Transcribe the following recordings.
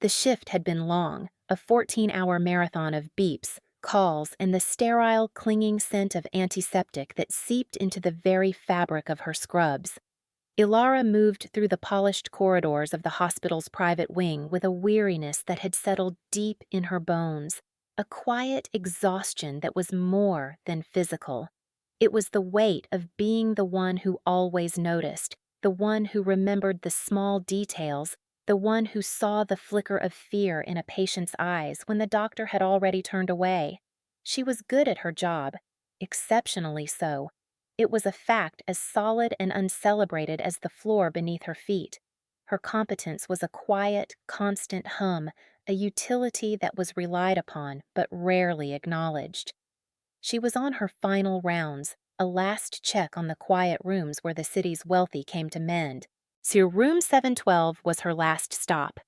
The shift had been long, a 14-hour marathon of beeps, calls, and the sterile, clinging scent of antiseptic that seeped into the very fabric of her scrubs. Ilara moved through the polished corridors of the hospital's private wing with a weariness that had settled deep in her bones, a quiet exhaustion that was more than physical. It was the weight of being the one who always noticed, the one who remembered the small details, the one who saw the flicker of fear in a patient's eyes when the doctor had already turned away. She was good at her job, exceptionally so. It was a fact as solid and uncelebrated as the floor beneath her feet. Her competence was a quiet, constant hum, a utility that was relied upon but rarely acknowledged. She was on her final rounds, a last check on the quiet rooms where the city's wealthy came to mend. So room 712 was her last stop.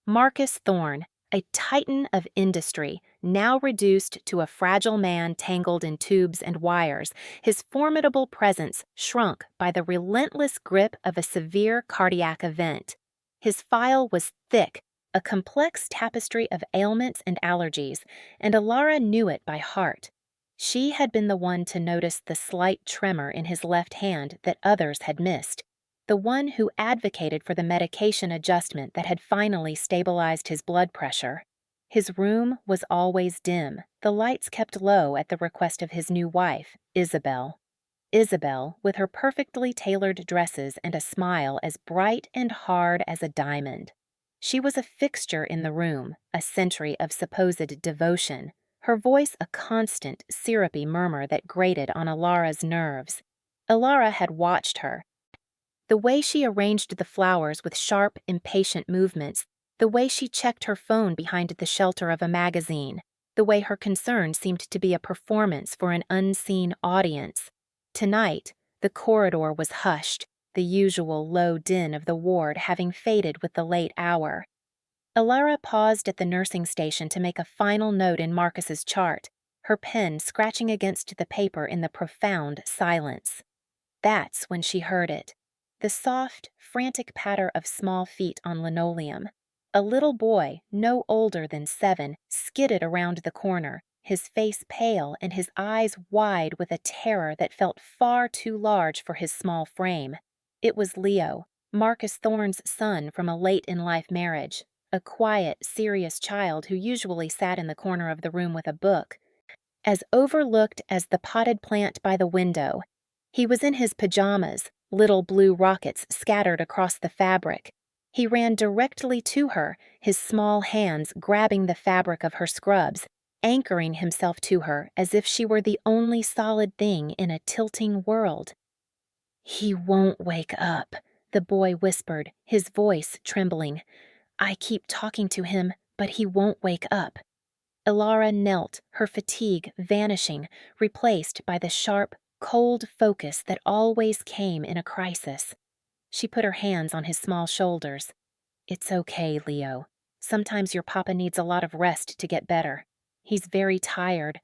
Marcus Thorne, a titan of industry, now reduced to a fragile man tangled in tubes and wires, his formidable presence shrunk by the relentless grip of a severe cardiac event. His file was thick, a complex tapestry of ailments and allergies, and Ilara knew it by heart. She had been the one to notice the slight tremor in his left hand that others had missed, the one who advocated for the medication adjustment that had finally stabilized his blood pressure. His room was always dim, the lights kept low at the request of his new wife, Isabel. Isabel, with her perfectly tailored dresses and a smile as bright and hard as a diamond. She was a fixture in the room, a sentry of supposed devotion, her voice a constant, syrupy murmur that grated on Ilara's nerves. Ilara had watched her. The way she arranged the flowers with sharp, impatient movements, the way she checked her phone behind the shelter of a magazine, the way her concern seemed to be a performance for an unseen audience. Tonight, the corridor was hushed, the usual low din of the ward having faded with the late hour. Ilara paused at the nursing station to make a final note in Marcus's chart, her pen scratching against the paper in the profound silence. That's when she heard it. The soft, frantic patter of small feet on linoleum. A little boy, no older than 7, skidded around the corner, his face pale and his eyes wide with a terror that felt far too large for his small frame. It was Leo, Marcus Thorne's son from a late-in-life marriage, a quiet, serious child who usually sat in the corner of the room with a book. As overlooked as the potted plant by the window, he was in his pajamas, little blue rockets scattered across the fabric. He ran directly to her, his small hands grabbing the fabric of her scrubs, anchoring himself to her as if she were the only solid thing in a tilting world. "He won't wake up," the boy whispered, his voice trembling. "I keep talking to him, but he won't wake up." Ilara knelt, her fatigue vanishing, replaced by the sharp, cold focus that always came in a crisis. She put her hands on his small shoulders. "It's okay, Leo. Sometimes your papa needs a lot of rest to get better. He's very tired."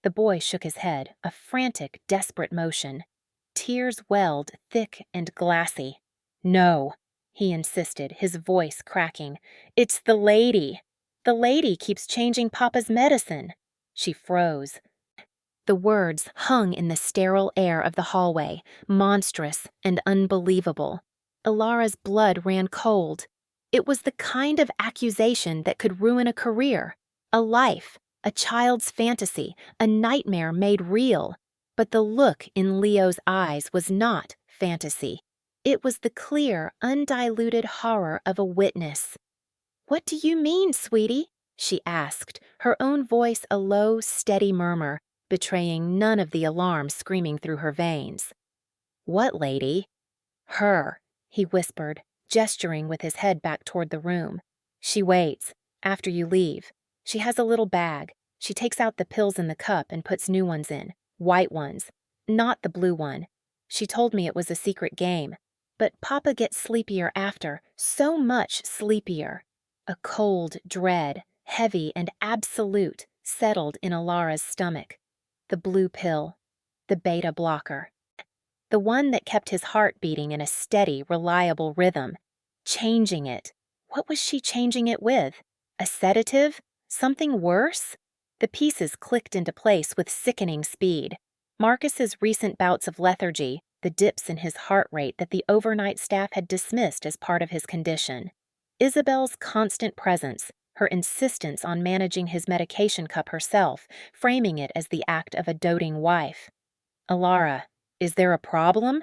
The boy shook his head, a frantic, desperate motion. Tears welled, thick and glassy. "No," he insisted, his voice cracking. "It's the lady. The lady keeps changing Papa's medicine." She froze. The words hung in the sterile air of the hallway, monstrous and unbelievable. Ilara's blood ran cold. It was the kind of accusation that could ruin a career, a life, a child's fantasy, a nightmare made real. But the look in Leo's eyes was not fantasy. It was the clear, undiluted horror of a witness. "What do you mean, sweetie?" she asked, her own voice a low, steady murmur, betraying none of the alarm screaming through her veins. "What lady?" "Her," he whispered, gesturing with his head back toward the room. "She waits, after you leave. She has a little bag. She takes out the pills in the cup and puts new ones in, white ones, not the blue one. She told me it was a secret game. But Papa gets sleepier after, so much sleepier." A cold dread, heavy and absolute, settled in Ilara's stomach. The blue pill. The beta blocker. The one that kept his heart beating in a steady, reliable rhythm. Changing it. What was she changing it with? A sedative? Something worse? The pieces clicked into place with sickening speed. Marcus's recent bouts of lethargy, the dips in his heart rate that the overnight staff had dismissed as part of his condition. Isabel's constant presence, her insistence on managing his medication cup herself, framing it as the act of a doting wife. "Alara, is there a problem?"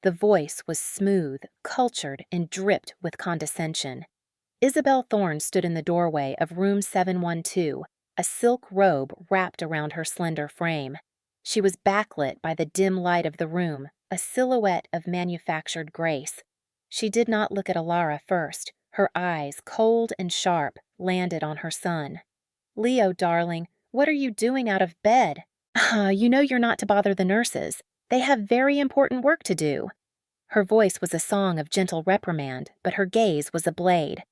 The voice was smooth, cultured, and dripped with condescension. Isabel Thorne stood in the doorway of room 712, a silk robe wrapped around her slender frame. She was backlit by the dim light of the room, a silhouette of manufactured grace. She did not look at Alara first. Her eyes, cold and sharp, landed on her son. "Leo, darling, what are you doing out of bed?" You know you're not to bother the nurses. They have very important work to do." Her voice was a song of gentle reprimand, but her gaze was a blade.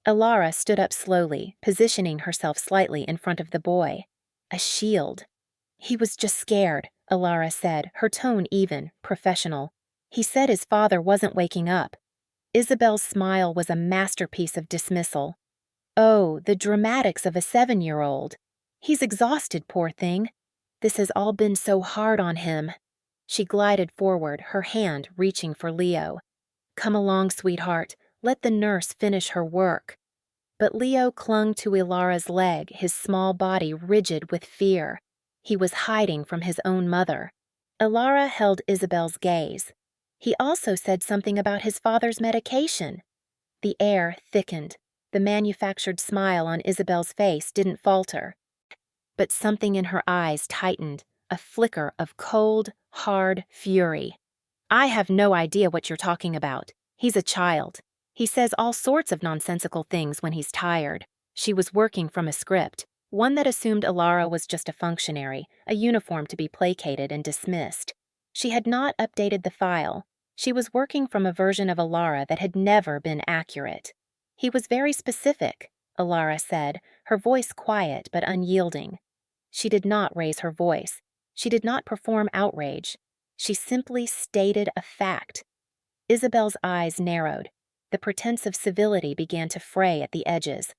Alara stood up slowly, positioning herself slightly in front of the boy. A shield. "He was just scared," Alara said, her tone even, professional. "He said his father wasn't waking up." Isabel's smile was a masterpiece of dismissal. "Oh, the dramatics of a 7-year-old. He's exhausted, poor thing. This has all been so hard on him." She glided forward, her hand reaching for Leo. "Come along, sweetheart. Let the nurse finish her work." But Leo clung to Ilara's leg, his small body rigid with fear. He was hiding from his own mother. Ilara held Isabel's gaze. "He also said something about his father's medication." The air thickened. The manufactured smile on Isabel's face didn't falter. But something in her eyes tightened, a flicker of cold, hard fury. "I have no idea what you're talking about. He's a child. He says all sorts of nonsensical things when he's tired." She was working from a script, one that assumed Ilara was just a functionary, a uniform to be placated and dismissed. She had not updated the file. She was working from a version of Ilara that had never been accurate. "He was very specific," Ilara said, her voice quiet but unyielding. She did not raise her voice. She did not perform outrage. She simply stated a fact. Isabel's eyes narrowed. The pretense of civility began to fray at the edges.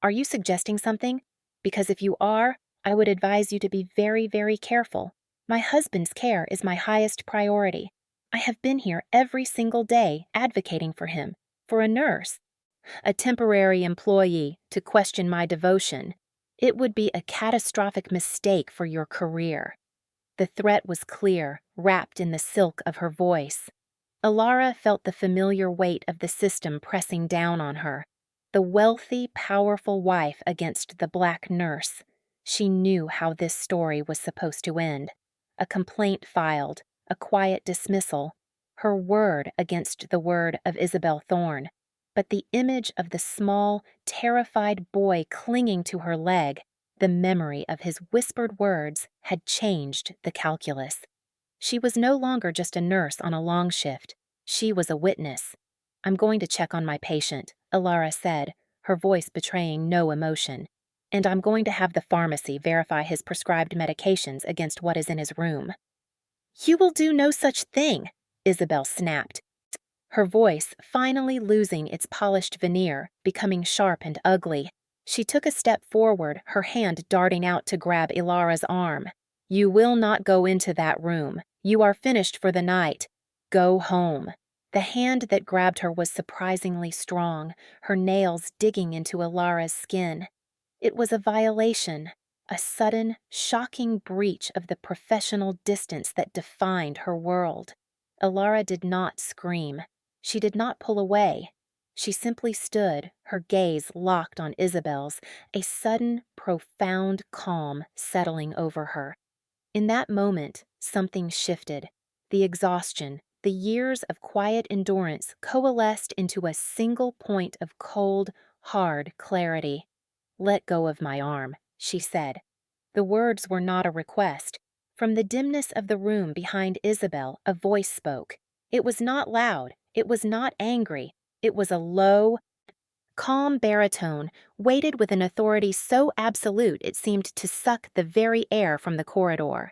"Are you suggesting something? Because if you are, I would advise you to be very, very careful. My husband's care is my highest priority. I have been here every single day advocating for him, for a nurse, a temporary employee to question my devotion. It would be a catastrophic mistake for your career." The threat was clear, wrapped in the silk of her voice. Ilara felt the familiar weight of the system pressing down on her. The wealthy, powerful wife against the black nurse. She knew how this story was supposed to end. A complaint filed, a quiet dismissal, her word against the word of Isabel Thorne. But the image of the small, terrified boy clinging to her leg, the memory of his whispered words, had changed the calculus. She was no longer just a nurse on a long shift. She was a witness. "I'm going to check on my patient," Ilara said, her voice betraying no emotion. "And I'm going to have the pharmacy verify his prescribed medications against what is in his room." "You will do no such thing," Isabel snapped, her voice finally losing its polished veneer, becoming sharp and ugly. She took a step forward, her hand darting out to grab Ilara's arm. "You will not go into that room. You are finished for the night. Go home." The hand that grabbed her was surprisingly strong, her nails digging into Ilara's skin. It was a violation, a sudden, shocking breach of the professional distance that defined her world. Ilara did not scream. She did not pull away. She simply stood, her gaze locked on Isabel's, a sudden, profound calm settling over her. In that moment, something shifted. The exhaustion, the years of quiet endurance coalesced into a single point of cold, hard clarity. "Let go of my arm," she said. The words were not a request. From the dimness of the room behind Isabel, a voice spoke. It was not loud. It was not angry. It was a low, calm baritone, weighted with an authority so absolute it seemed to suck the very air from the corridor.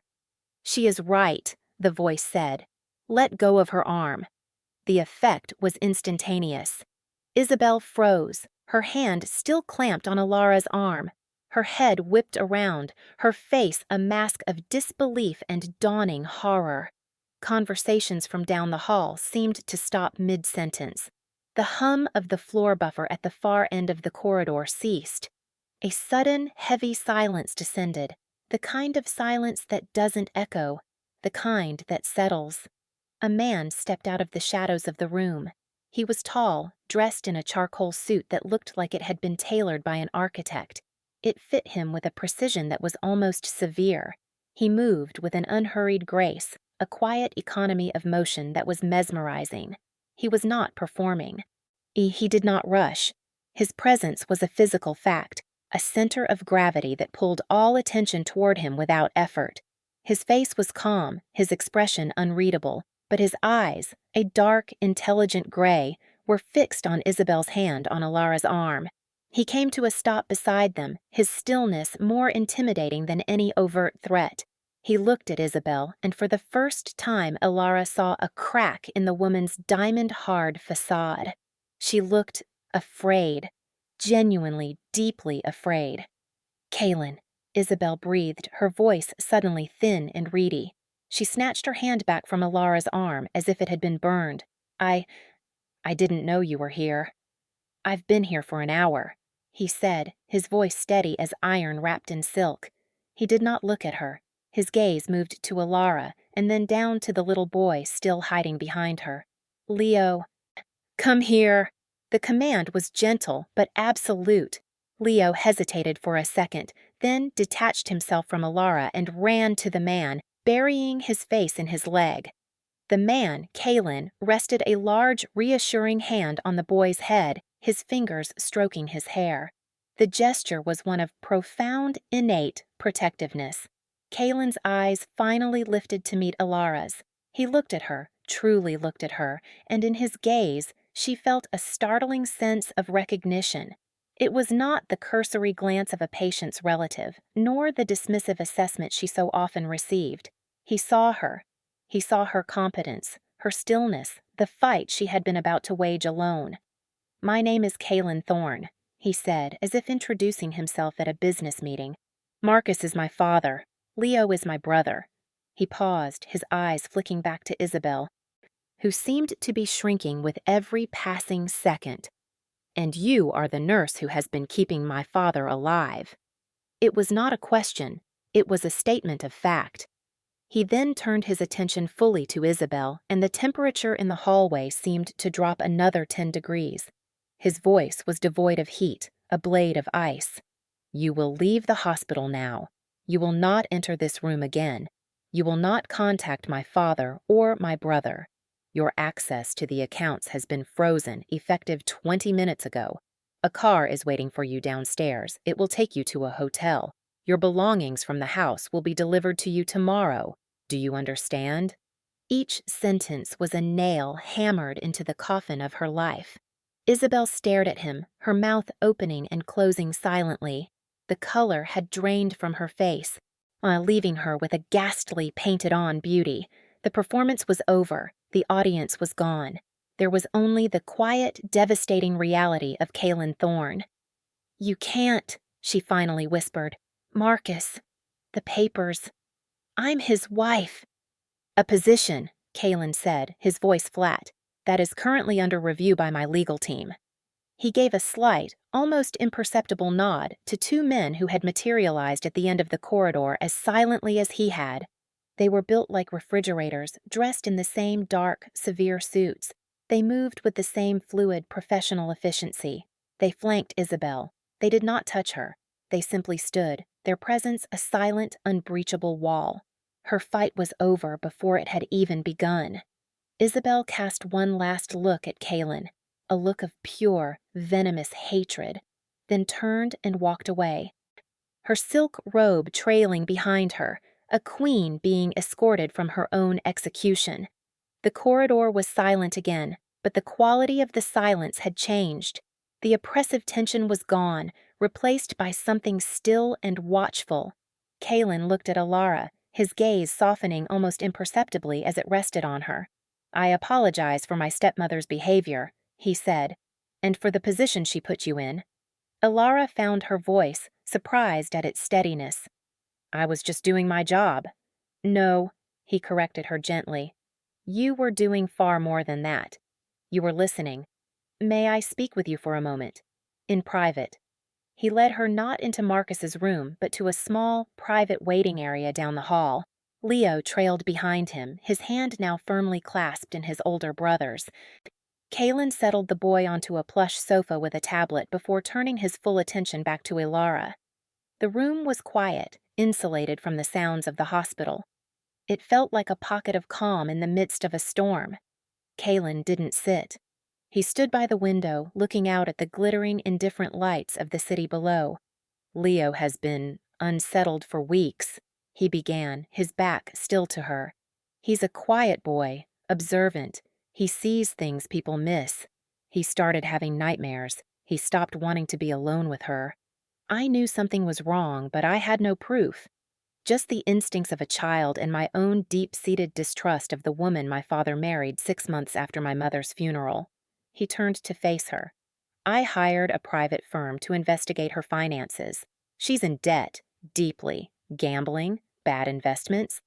"She is right," the voice said. "Let go of her arm." The effect was instantaneous. Isabel froze, her hand still clamped on Alara's arm. Her head whipped around, her face a mask of disbelief and dawning horror. Conversations from down the hall seemed to stop mid-sentence. The hum of the floor buffer at the far end of the corridor ceased. A sudden, heavy silence descended, the kind of silence that doesn't echo, the kind that settles. A man stepped out of the shadows of the room. He was tall, dressed in a charcoal suit that looked like it had been tailored by an architect. It fit him with a precision that was almost severe. He moved with an unhurried grace, a quiet economy of motion that was mesmerizing. He was not performing. He did not rush. His presence was a physical fact, a center of gravity that pulled all attention toward him without effort. His face was calm, his expression unreadable, but his eyes, a dark, intelligent gray, were fixed on Isabel's hand on Alara's arm. He came to a stop beside them, his stillness more intimidating than any overt threat. He looked at Isabel, and for the first time Alara saw a crack in the woman's diamond-hard facade. She looked afraid, genuinely, deeply afraid. "Kaylin," Isabel breathed, her voice suddenly thin and reedy. She snatched her hand back from Alara's arm as if it had been burned. I didn't know you were here." "I've been here for an hour," he said, his voice steady as iron wrapped in silk. He did not look at her. His gaze moved to Alara, and then down to the little boy still hiding behind her. "Leo, come here." The command was gentle but absolute. Leo hesitated for a second, then detached himself from Alara and ran to the man, burying his face in his leg. The man, Kaylin, rested a large, reassuring hand on the boy's head, his fingers stroking his hair. The gesture was one of profound, innate protectiveness. Kaylin's eyes finally lifted to meet Alara's. He looked at her, truly looked at her, and in his gaze, she felt a startling sense of recognition. It was not the cursory glance of a patient's relative, nor the dismissive assessment she so often received. He saw her. He saw her competence, her stillness, the fight she had been about to wage alone. "My name is Kaylin Thorne," he said, as if introducing himself at a business meeting. "Marcus is my father. Leo is my brother." He paused, his eyes flicking back to Isabel, who seemed to be shrinking with every passing second. "And you are the nurse who has been keeping my father alive." It was not a question, it was a statement of fact. He then turned his attention fully to Isabel, and the temperature in the hallway seemed to drop another 10 degrees. His voice was devoid of heat, a blade of ice. "You will leave the hospital now. You will not enter this room again. You will not contact my father or my brother. Your access to the accounts has been frozen, effective 20 minutes ago. A car is waiting for you downstairs. It will take you to a hotel. Your belongings from the house will be delivered to you tomorrow. Do you understand?" Each sentence was a nail hammered into the coffin of her life. Isabel stared at him, her mouth opening and closing silently. The color had drained from her face, leaving her with a ghastly painted-on beauty. The performance was over. The audience was gone. There was only the quiet, devastating reality of Kaylin Thorne. "You can't," she finally whispered. "Marcus, the papers. I'm his wife." "A position," Kaylin said, his voice flat, "that is currently under review by my legal team." He gave a slight, almost imperceptible nod to two men who had materialized at the end of the corridor as silently as he had. They were built like refrigerators, dressed in the same dark, severe suits. They moved with the same fluid, professional efficiency. They flanked Isabel. They did not touch her. They simply stood, their presence a silent, unbreachable wall. Her fight was over before it had even begun. Isabel cast one last look at Kaylin, a look of pure, venomous hatred, then turned and walked away. Her silk robe trailing behind her, a queen being escorted from her own execution. The corridor was silent again, but the quality of the silence had changed. The oppressive tension was gone, replaced by something still and watchful. Kaylin looked at Alara, his gaze softening almost imperceptibly as it rested on her. "I apologize for my stepmother's behavior," he said. And for the position she put you in. Ilara found her voice, surprised at its steadiness. I was just doing my job. No, he corrected her gently. You were doing far more than that. You were listening. May I speak with you for a moment? In private. He led her not into Marcus's room, but to a small, private waiting area down the hall. Leo trailed behind him, his hand now firmly clasped in his older brother's. Kalen settled the boy onto a plush sofa with a tablet before turning his full attention back to Ilara. The room was quiet, insulated from the sounds of the hospital. It felt like a pocket of calm in the midst of a storm. Kalen didn't sit. He stood by the window, looking out at the glittering, indifferent lights of the city below. Leo has been unsettled for weeks, he began, his back still to her. He's a quiet boy, observant. He sees things people miss. He started having nightmares. He stopped wanting to be alone with her. I knew something was wrong, but I had no proof. Just the instincts of a child and my own deep-seated distrust of the woman my father married 6 months after my mother's funeral. He turned to face her. I hired a private firm to investigate her finances. She's in debt, deeply, gambling, bad investments.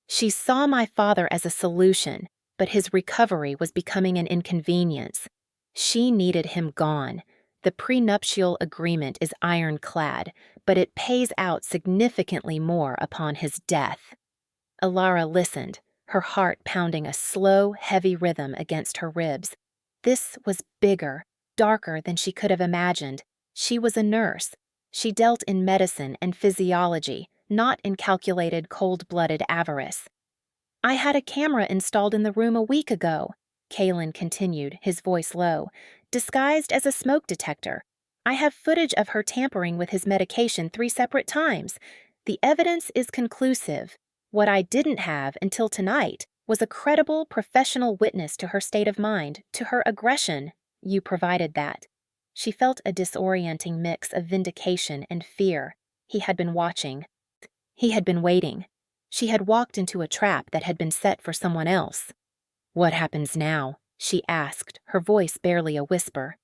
She saw my father as a solution, but his recovery was becoming an inconvenience. She needed him gone. The prenuptial agreement is ironclad, but it pays out significantly more upon his death. Ilara listened, her heart pounding a slow, heavy rhythm against her ribs. This was bigger, darker than she could have imagined. She was a nurse. She dealt in medicine and physiology, not in calculated, cold-blooded avarice. I had a camera installed in the room a week ago, Kalen continued, his voice low, disguised as a smoke detector. I have footage of her tampering with his medication 3 separate times. The evidence is conclusive. What I didn't have until tonight was a credible, professional witness to her state of mind, to her aggression. You provided that. She felt a disorienting mix of vindication and fear. He had been watching. He had been waiting. She had walked into a trap that had been set for someone else. What happens now? She asked, her voice barely a whisper.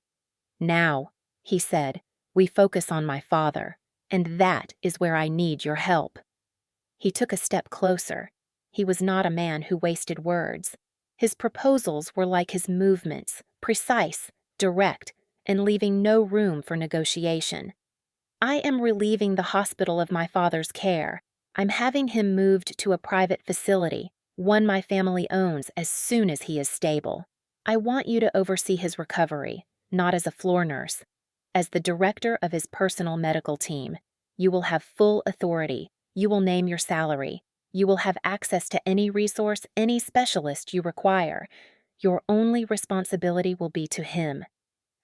Now, he said, we focus on my father, and that is where I need your help. He took a step closer. He was not a man who wasted words. His proposals were like his movements, precise, direct, and leaving no room for negotiation. I am relieving the hospital of my father's care. I'm having him moved to a private facility, one my family owns, as soon as he is stable. I want you to oversee his recovery, not as a floor nurse. As the director of his personal medical team, you will have full authority. You will name your salary. You will have access to any resource, any specialist you require. Your only responsibility will be to him.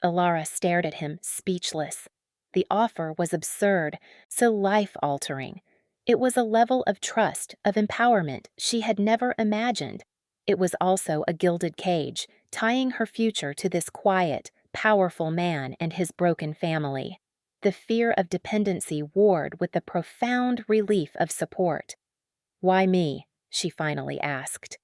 Ilara stared at him, speechless. The offer was absurd, so life-altering. It was a level of trust, of empowerment she had never imagined. It was also a gilded cage, tying her future to this quiet, powerful man and his broken family. The fear of dependency warred with the profound relief of support. Why me? She finally asked.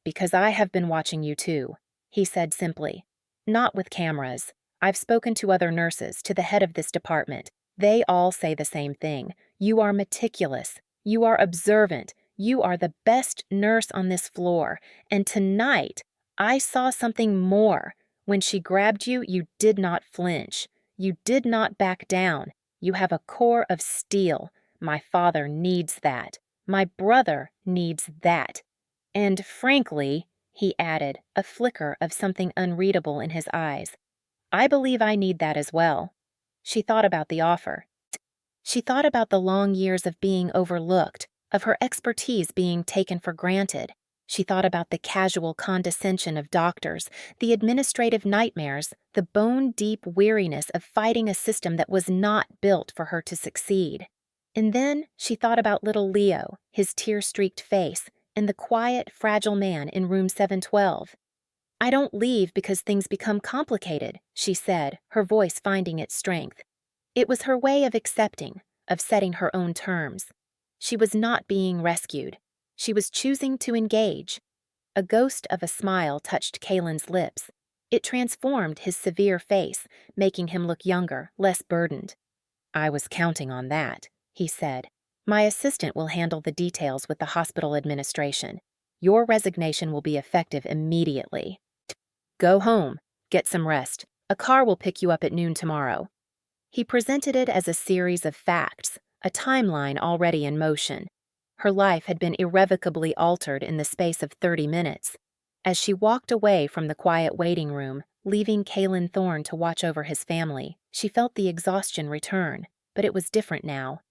Because I have been watching you too, he said simply. Not with cameras. I've spoken to other nurses, to the head of this department. They all say the same thing. You are meticulous. You are observant. You are the best nurse on this floor. And tonight, I saw something more. When she grabbed you, you did not flinch. You did not back down. You have a core of steel. My father needs that. My brother needs that. And frankly, he added, a flicker of something unreadable in his eyes, I believe I need that as well. She thought about the offer. She thought about the long years of being overlooked, of her expertise being taken for granted. She thought about the casual condescension of doctors, the administrative nightmares, the bone-deep weariness of fighting a system that was not built for her to succeed. And then she thought about little Leo, his tear-streaked face, and the quiet, fragile man in room 712. I don't leave because things become complicated, she said, her voice finding its strength. It was her way of accepting, of setting her own terms. She was not being rescued. She was choosing to engage. A ghost of a smile touched Kalen's lips. It transformed his severe face, making him look younger, less burdened. "I was counting on that," he said. "My assistant will handle the details with the hospital administration. Your resignation will be effective immediately. Go home, get some rest. A car will pick you up at noon tomorrow." He presented it as a series of facts, a timeline already in motion. Her life had been irrevocably altered in the space of 30 minutes. As she walked away from the quiet waiting room, leaving Kalen Thorne to watch over his family, she felt the exhaustion return, but it was different now.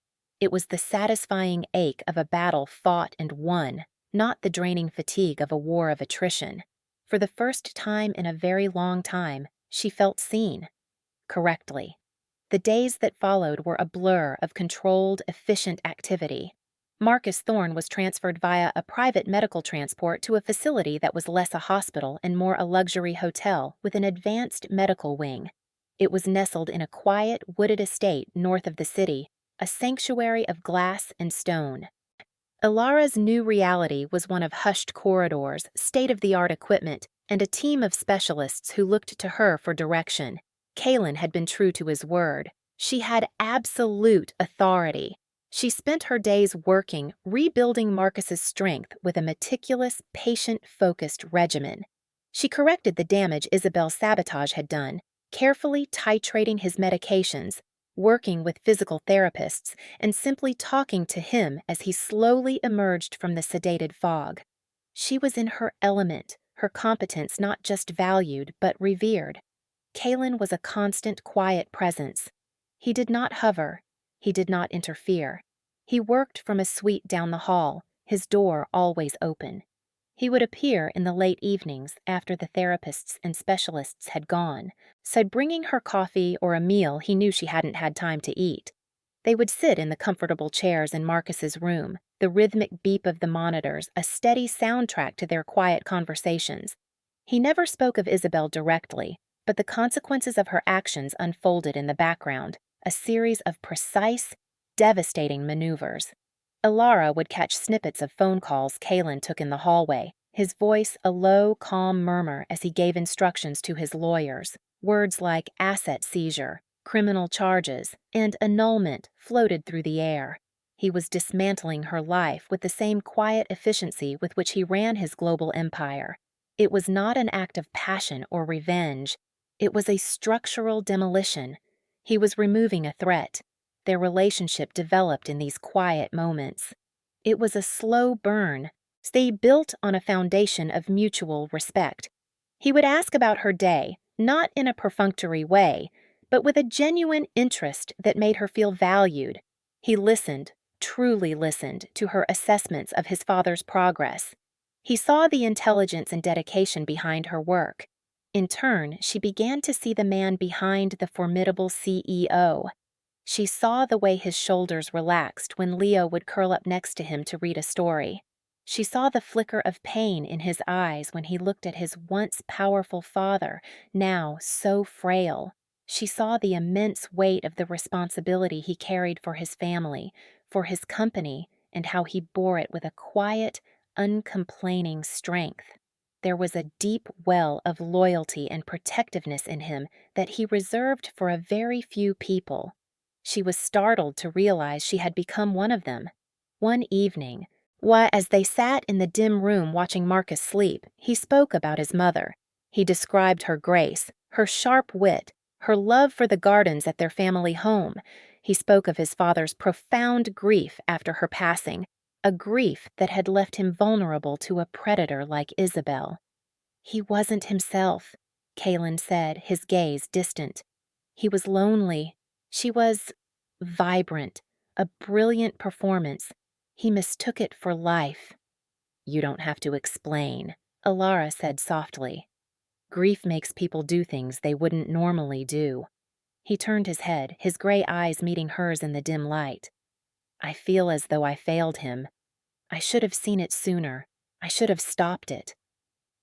It was the satisfying ache of a battle fought and won, not the draining fatigue of a war of attrition. For the first time in a very long time, she felt seen. Correctly. The days that followed were a blur of controlled, efficient activity. Marcus Thorne was transferred via a private medical transport to a facility that was less a hospital and more a luxury hotel with an advanced medical wing. It was nestled in a quiet, wooded estate north of the city, a sanctuary of glass and stone. Ilara's new reality was one of hushed corridors, state-of-the-art equipment, and a team of specialists who looked to her for direction. Kalen had been true to his word. She had absolute authority. She spent her days working, rebuilding Marcus's strength with a meticulous, patient-focused regimen. She corrected the damage Isabel's sabotage had done, carefully titrating his medications, working with physical therapists, and simply talking to him as he slowly emerged from the sedated fog. She was in her element, her competence not just valued but revered. Kalen was a constant, quiet presence. He did not hover. He did not interfere. He worked from a suite down the hall, his door always open. He would appear in the late evenings after the therapists and specialists had gone, so bringing her coffee or a meal he knew she hadn't had time to eat. They would sit in the comfortable chairs in Marcus's room, the rhythmic beep of the monitors a steady soundtrack to their quiet conversations. He never spoke of Isabel directly, but the consequences of her actions unfolded in the background, a series of precise, devastating maneuvers. Ilara would catch snippets of phone calls Kalen took in the hallway, his voice a low, calm murmur as he gave instructions to his lawyers. Words like asset seizure, criminal charges, and annulment floated through the air. He was dismantling her life with the same quiet efficiency with which he ran his global empire. It was not an act of passion or revenge. It was a structural demolition. He was removing a threat. Their relationship developed in these quiet moments. It was a slow burn. They built on a foundation of mutual respect. He would ask about her day, not in a perfunctory way, but with a genuine interest that made her feel valued. He listened, truly listened, to her assessments of his father's progress. He saw the intelligence and dedication behind her work. In turn, she began to see the man behind the formidable CEO. She saw the way his shoulders relaxed when Leo would curl up next to him to read a story. She saw the flicker of pain in his eyes when he looked at his once powerful father, now so frail. She saw the immense weight of the responsibility he carried for his family, for his company, and how he bore it with a quiet, uncomplaining strength. There was a deep well of loyalty and protectiveness in him that he reserved for a very few people. She was startled to realize she had become one of them. One evening, as they sat in the dim room watching Marcus sleep, he spoke about his mother. He described her grace, her sharp wit, her love for the gardens at their family home. He spoke of his father's profound grief after her passing, a grief that had left him vulnerable to a predator like Isabel. He wasn't himself, Kalen said, his gaze distant. He was lonely. She was vibrant, a brilliant performance. He mistook it for life. "You don't have to explain," Ilara said softly. "Grief makes people do things they wouldn't normally do." He turned his head, his gray eyes meeting hers in the dim light. "I feel as though I failed him. I should have seen it sooner. I should have stopped it."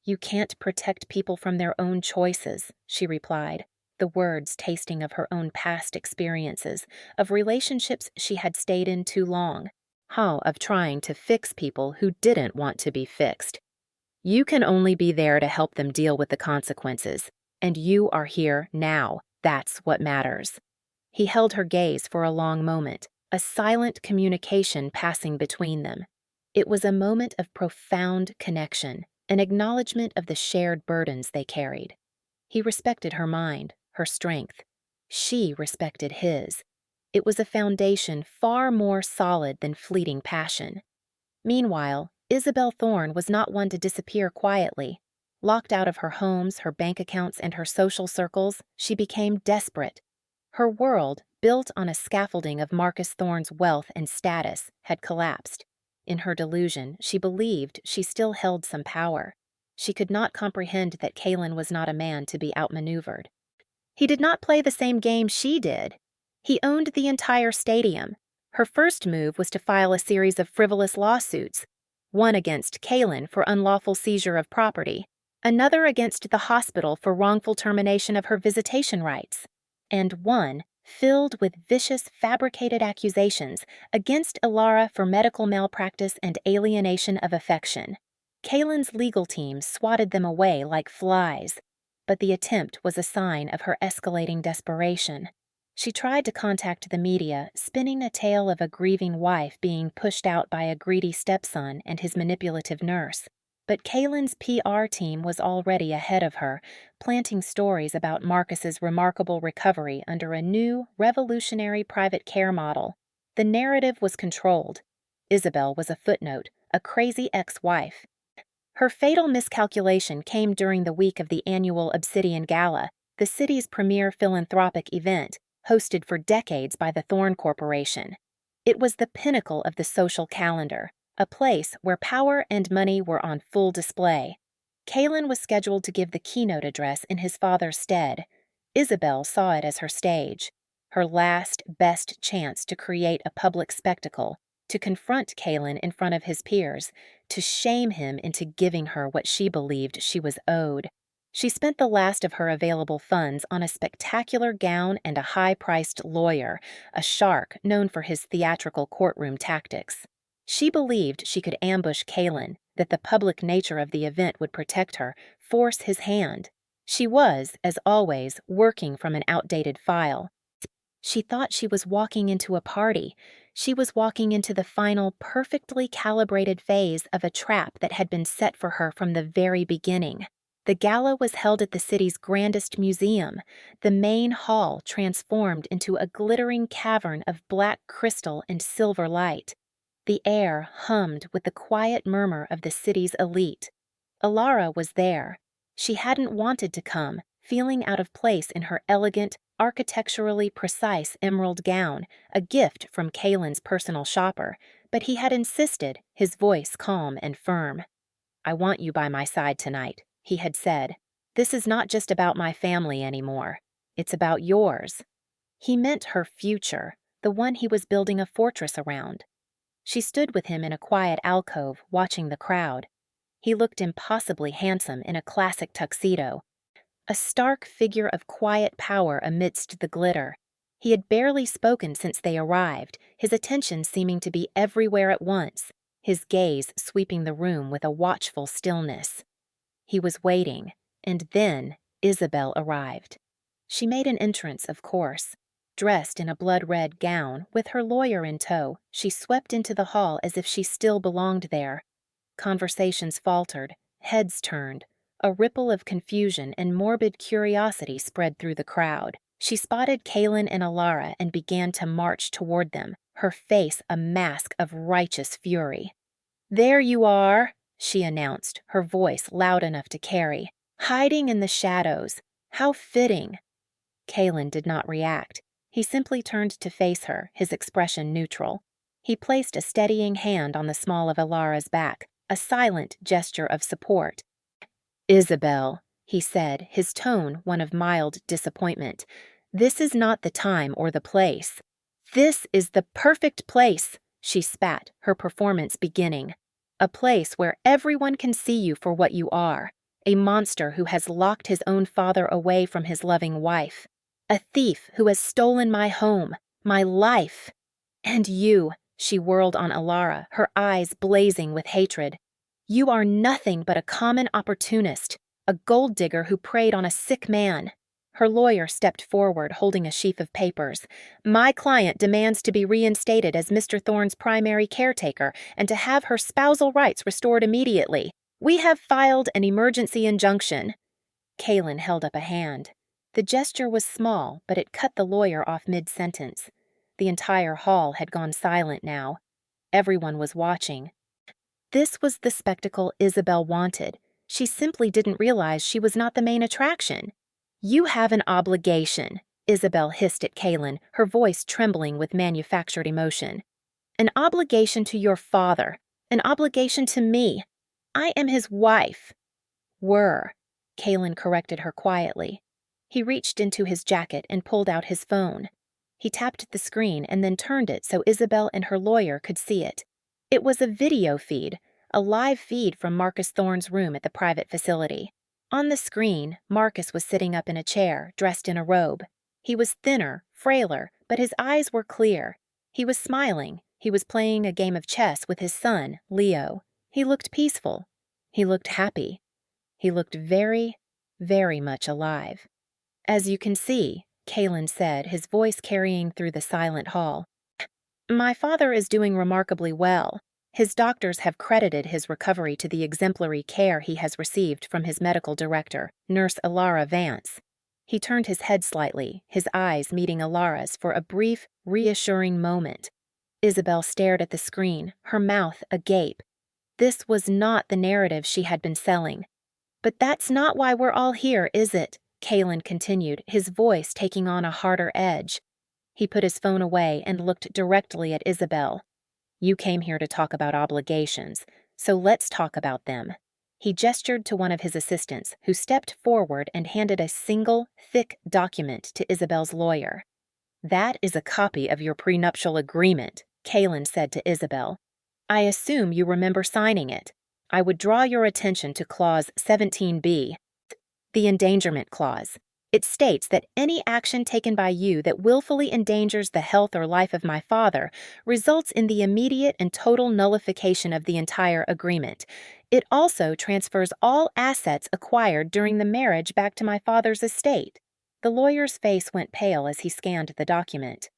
"You can't protect people from their own choices," she replied, the words tasting of her own past experiences, of relationships she had stayed in too long, of trying to fix people who didn't want to be fixed. "You can only be there to help them deal with the consequences. And you are here now. That's what matters. He held her gaze for a long moment, a silent communication passing between them. It was a moment of profound connection, an acknowledgement of the shared burdens they carried. He respected her mind, her strength. She respected his. It was a foundation far more solid than fleeting passion. Meanwhile, Isabel Thorne was not one to disappear quietly. Locked out of her homes, her bank accounts, and her social circles, she became desperate. Her world, built on a scaffolding of Marcus Thorne's wealth and status, had collapsed. In her delusion, she believed she still held some power. She could not comprehend that Kalen was not a man to be outmaneuvered. He did not play the same game she did. He owned the entire stadium. Her first move was to file a series of frivolous lawsuits, one against Kalen for unlawful seizure of property, another against the hospital for wrongful termination of her visitation rights, and one filled with vicious, fabricated accusations against Ilara for medical malpractice and alienation of affection. Kalen's legal team swatted them away like flies, but the attempt was a sign of her escalating desperation. She tried to contact the media, spinning a tale of a grieving wife being pushed out by a greedy stepson and his manipulative nurse. But Kalen's PR team was already ahead of her, planting stories about Marcus's remarkable recovery under a new, revolutionary private care model. The narrative was controlled. Isabel was a footnote, a crazy ex-wife. Her fatal miscalculation came during the week of the annual Obsidian Gala, the city's premier philanthropic event, hosted for decades by the Thorne Corporation. It was the pinnacle of the social calendar, a place where power and money were on full display. Kalen was scheduled to give the keynote address in his father's stead. Isabel saw it as her stage, her last, best chance to create a public spectacle, to confront Kalen in front of his peers, to shame him into giving her what she believed she was owed. She spent the last of her available funds on a spectacular gown and a high-priced lawyer, a shark known for his theatrical courtroom tactics. She believed she could ambush Kalen, that the public nature of the event would protect her, force his hand. She was, as always, working from an outdated file. She thought she was walking into a party. She was walking into the final, perfectly calibrated phase of a trap that had been set for her from the very beginning. The gala was held at the city's grandest museum, the main hall transformed into a glittering cavern of black crystal and silver light. The air hummed with the quiet murmur of the city's elite. Ilara was there. She hadn't wanted to come, feeling out of place in her elegant, architecturally precise emerald gown, a gift from Kalen's personal shopper, but he had insisted, his voice calm and firm. "I want you by my side tonight," he had said. "This is not just about my family anymore. It's about yours." He meant her future, the one he was building a fortress around. She stood with him in a quiet alcove, watching the crowd. He looked impossibly handsome in a classic tuxedo, a stark figure of quiet power amidst the glitter. He had barely spoken since they arrived, his attention seeming to be everywhere at once, his gaze sweeping the room with a watchful stillness. He was waiting, and then Isabel arrived. She made an entrance, of course. Dressed in a blood-red gown, with her lawyer in tow, she swept into the hall as if she still belonged there. Conversations faltered, heads turned. A ripple of confusion and morbid curiosity spread through the crowd. She spotted Kalen and Ilara and began to march toward them, her face a mask of righteous fury. "There you are," she announced, her voice loud enough to carry. "Hiding in the shadows. How fitting." Kalen did not react. He simply turned to face her, his expression neutral. He placed a steadying hand on the small of Ilara's back, a silent gesture of support. "Isabel," he said, his tone one of mild disappointment, "this is not the time or the place." "This is the perfect place," she spat, her performance beginning. "A place where everyone can see you for what you are. A monster who has locked his own father away from his loving wife. A thief who has stolen my home, my life. And you," she whirled on Ilara, her eyes blazing with hatred. "You are nothing but a common opportunist, a gold digger who preyed on a sick man. Her lawyer stepped forward, holding a sheaf of papers. My client demands to be reinstated as Mr. Thorne's primary caretaker and to have her spousal rights restored immediately. We have filed an emergency injunction. Kaylin held up a hand. The gesture was small, but it cut the lawyer off mid-sentence. The entire hall had gone silent now. Everyone was watching. This was the spectacle Isabel wanted. She simply didn't realize she was not the main attraction. You have an obligation, Isabel hissed at Kaylin, her voice trembling with manufactured emotion. An obligation to your father. An obligation to me. I am his wife. Were, Kaylin corrected her quietly. He reached into his jacket and pulled out his phone. He tapped the screen and then turned it so Isabel and her lawyer could see it. It was a video feed, a live feed from Marcus Thorne's room at the private facility. On the screen, Marcus was sitting up in a chair, dressed in a robe. He was thinner, frailer, but his eyes were clear. He was smiling. He was playing a game of chess with his son, Leo. He looked peaceful. He looked happy. He looked very, very much alive. As you can see, Kaylin said, his voice carrying through the silent hall, my father is doing remarkably well. His doctors have credited his recovery to the exemplary care he has received from his medical director, Nurse Ilara Vance. He turned his head slightly, his eyes meeting Ilara's for a brief, reassuring moment. Isabel stared at the screen, her mouth agape. This was not the narrative she had been selling. But that's not why we're all here, is it? Kaylin continued, his voice taking on a harder edge. He put his phone away and looked directly at Isabel. You came here to talk about obligations, so let's talk about them. He gestured to one of his assistants, who stepped forward and handed a single, thick document to Isabel's lawyer. That is a copy of your prenuptial agreement, Kaylin said to Isabel. I assume you remember signing it. I would draw your attention to Clause 17b, the Endangerment Clause. It states that any action taken by you that willfully endangers the health or life of my father results in the immediate and total nullification of the entire agreement. It also transfers all assets acquired during the marriage back to my father's estate. The lawyer's face went pale as he scanned the document.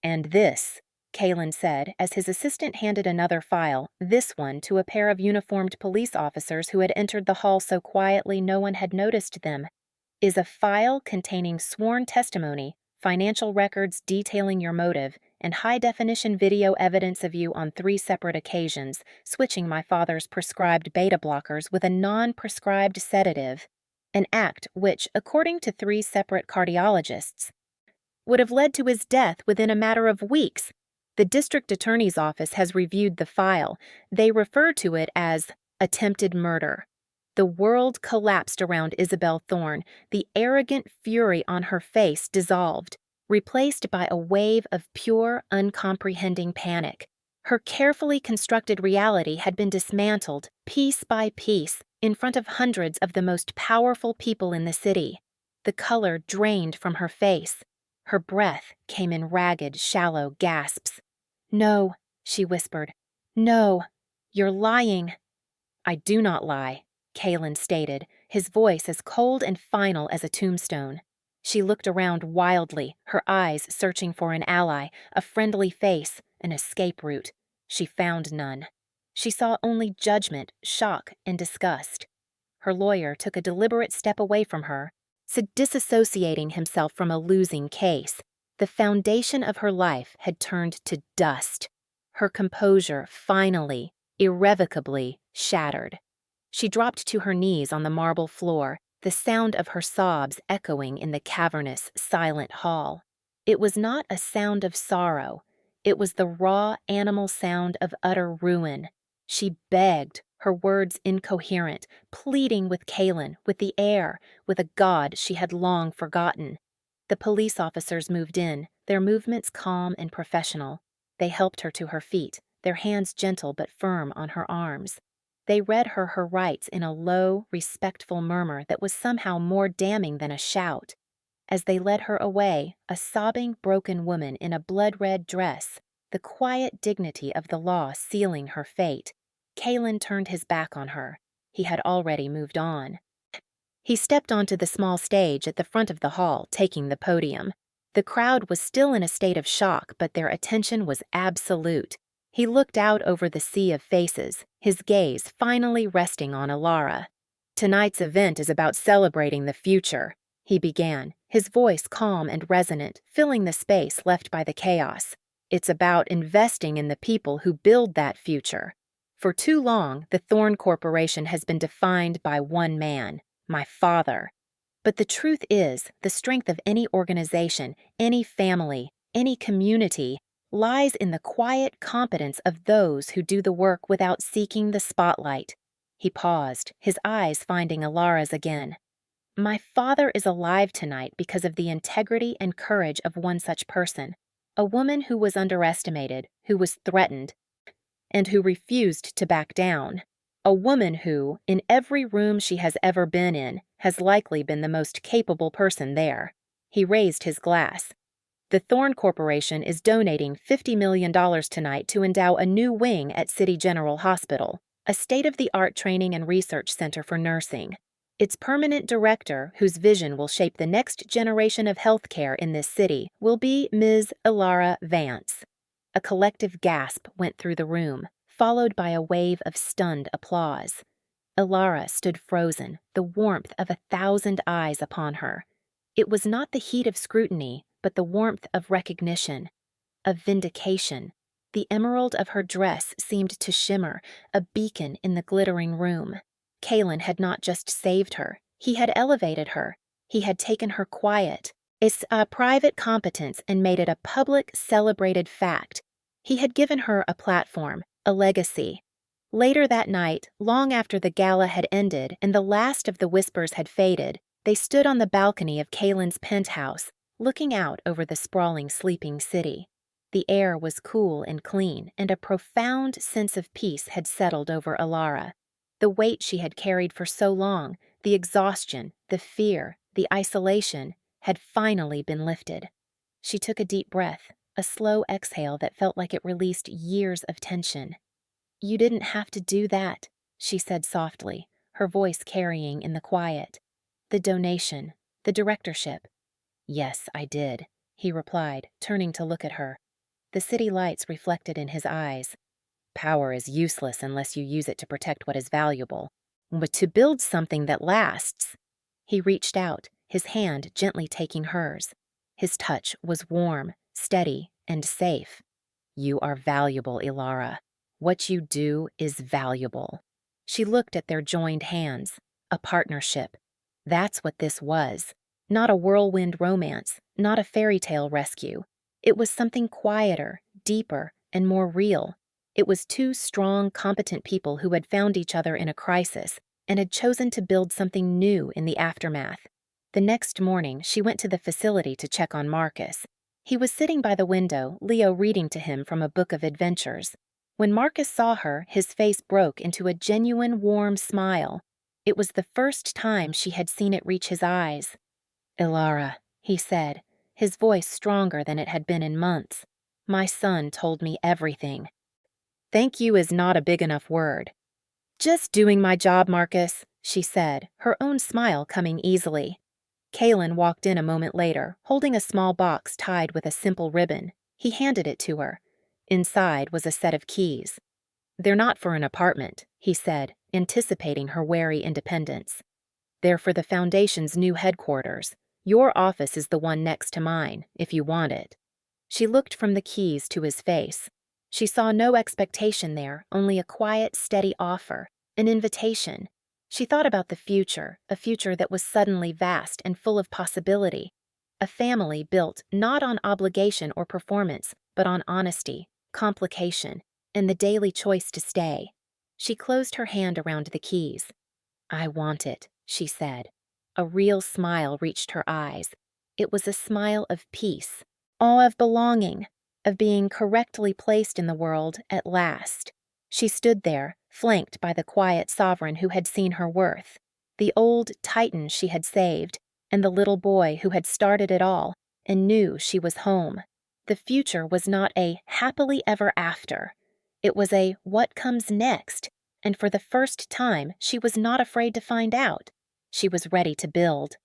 And this, Kaylin said, as his assistant handed another file, this one to a pair of uniformed police officers who had entered the hall so quietly no one had noticed them, is a file containing sworn testimony, financial records detailing your motive, and high-definition video evidence of you on 3 separate occasions, switching my father's prescribed beta blockers with a non-prescribed sedative, an act which, according to 3 separate cardiologists, would have led to his death within a matter of weeks. The district attorney's office has reviewed the file. They refer to it as attempted murder. The world collapsed around Isabel Thorne, the arrogant fury on her face dissolved, replaced by a wave of pure, uncomprehending panic. Her carefully constructed reality had been dismantled, piece by piece, in front of hundreds of the most powerful people in the city. The color drained from her face. Her breath came in ragged, shallow gasps. No, she whispered. No, you're lying. I do not lie, Kaylin stated, his voice as cold and final as a tombstone. She looked around wildly, her eyes searching for an ally, a friendly face, an escape route. She found none. She saw only judgment, shock, and disgust. Her lawyer took a deliberate step away from her, disassociating himself from a losing case. The foundation of her life had turned to dust. Her composure finally, irrevocably shattered. She dropped to her knees on the marble floor, the sound of her sobs echoing in the cavernous, silent hall. It was not a sound of sorrow. It was the raw animal sound of utter ruin. She begged, her words incoherent, pleading with Kaylin, with the air, with a god she had long forgotten. The police officers moved in, their movements calm and professional. They helped her to her feet, their hands gentle but firm on her arms. They read her rights in a low, respectful murmur that was somehow more damning than a shout. As they led her away, a sobbing, broken woman in a blood-red dress, the quiet dignity of the law sealing her fate, Kaylin turned his back on her. He had already moved on. He stepped onto the small stage at the front of the hall, taking the podium. The crowd was still in a state of shock, but their attention was absolute. He looked out over the sea of faces, his gaze finally resting on Ilara. "Tonight's event is about celebrating the future," he began, his voice calm and resonant, filling the space left by the chaos. "It's about investing in the people who build that future. For too long, the Thorn Corporation has been defined by one man, my father. But the truth is, the strength of any organization, any family, any community, lies in the quiet competence of those who do the work without seeking the spotlight." He paused, his eyes finding Ilara's again. "My father is alive tonight because of the integrity and courage of one such person, a woman who was underestimated, who was threatened, and who refused to back down. A woman who, in every room she has ever been in, has likely been the most capable person there." He raised his glass. "The Thorn Corporation is donating $50 million tonight to endow a new wing at City General Hospital, a state-of-the-art training and research center for nursing. Its permanent director, whose vision will shape the next generation of healthcare in this city, will be Ms. Ilara Vance." A collective gasp went through the room, followed by a wave of stunned applause. Ilara stood frozen, the warmth of 1,000 eyes upon her. It was not the heat of scrutiny, but the warmth of recognition, of vindication. The emerald of her dress seemed to shimmer, a beacon in the glittering room. Kalen had not just saved her, he had elevated her. He had taken her quiet, a private competence, and made it a public, celebrated fact. He had given her a platform, a legacy. Later that night, long after the gala had ended and the last of the whispers had faded, they stood on the balcony of Kalen's penthouse, looking out over the sprawling, sleeping city. The air was cool and clean, and a profound sense of peace had settled over Ilara. The weight she had carried for so long, the exhaustion, the fear, the isolation, had finally been lifted. She took a deep breath, a slow exhale that felt like it released years of tension. "You didn't have to do that," she said softly, her voice carrying in the quiet. "The donation, the directorship." "Yes, I did," he replied, turning to look at her. The city lights reflected in his eyes. "Power is useless unless you use it to protect what is valuable. But to build something that lasts." He reached out, his hand gently taking hers. His touch was warm, steady, and safe. "You are valuable, Ilara. What you do is valuable." She looked at their joined hands. A partnership. That's what this was. Not a whirlwind romance, not a fairy tale rescue. It was something quieter, deeper, and more real. It was two strong, competent people who had found each other in a crisis and had chosen to build something new in the aftermath. The next morning, she went to the facility to check on Marcus. He was sitting by the window, Leo reading to him from a book of adventures. When Marcus saw her, his face broke into a genuine, warm smile. It was the first time she had seen it reach his eyes. "Ilara," he said, his voice stronger than it had been in months. "My son told me everything." "Thank you is not a big enough word." "Just doing my job, Marcus," she said, her own smile coming easily. Kalen walked in a moment later, holding a small box tied with a simple ribbon. He handed it to her. Inside was a set of keys. "They're not for an apartment," he said, anticipating her wary independence. "They're for the Foundation's new headquarters. Your office is the one next to mine, if you want it." She looked from the keys to his face. She saw no expectation there, only a quiet, steady offer, an invitation. She thought about the future, a future that was suddenly vast and full of possibility. A family built not on obligation or performance, but on honesty, complication, and the daily choice to stay. She closed her hand around the keys. "I want it," she said. A real smile reached her eyes. It was a smile of peace, awe of belonging, of being correctly placed in the world at last. She stood there, flanked by the quiet sovereign who had seen her worth, the old titan she had saved, and the little boy who had started it all and knew she was home. The future was not a happily ever after. It was a what comes next, and for the first time she was not afraid to find out. She was ready to build.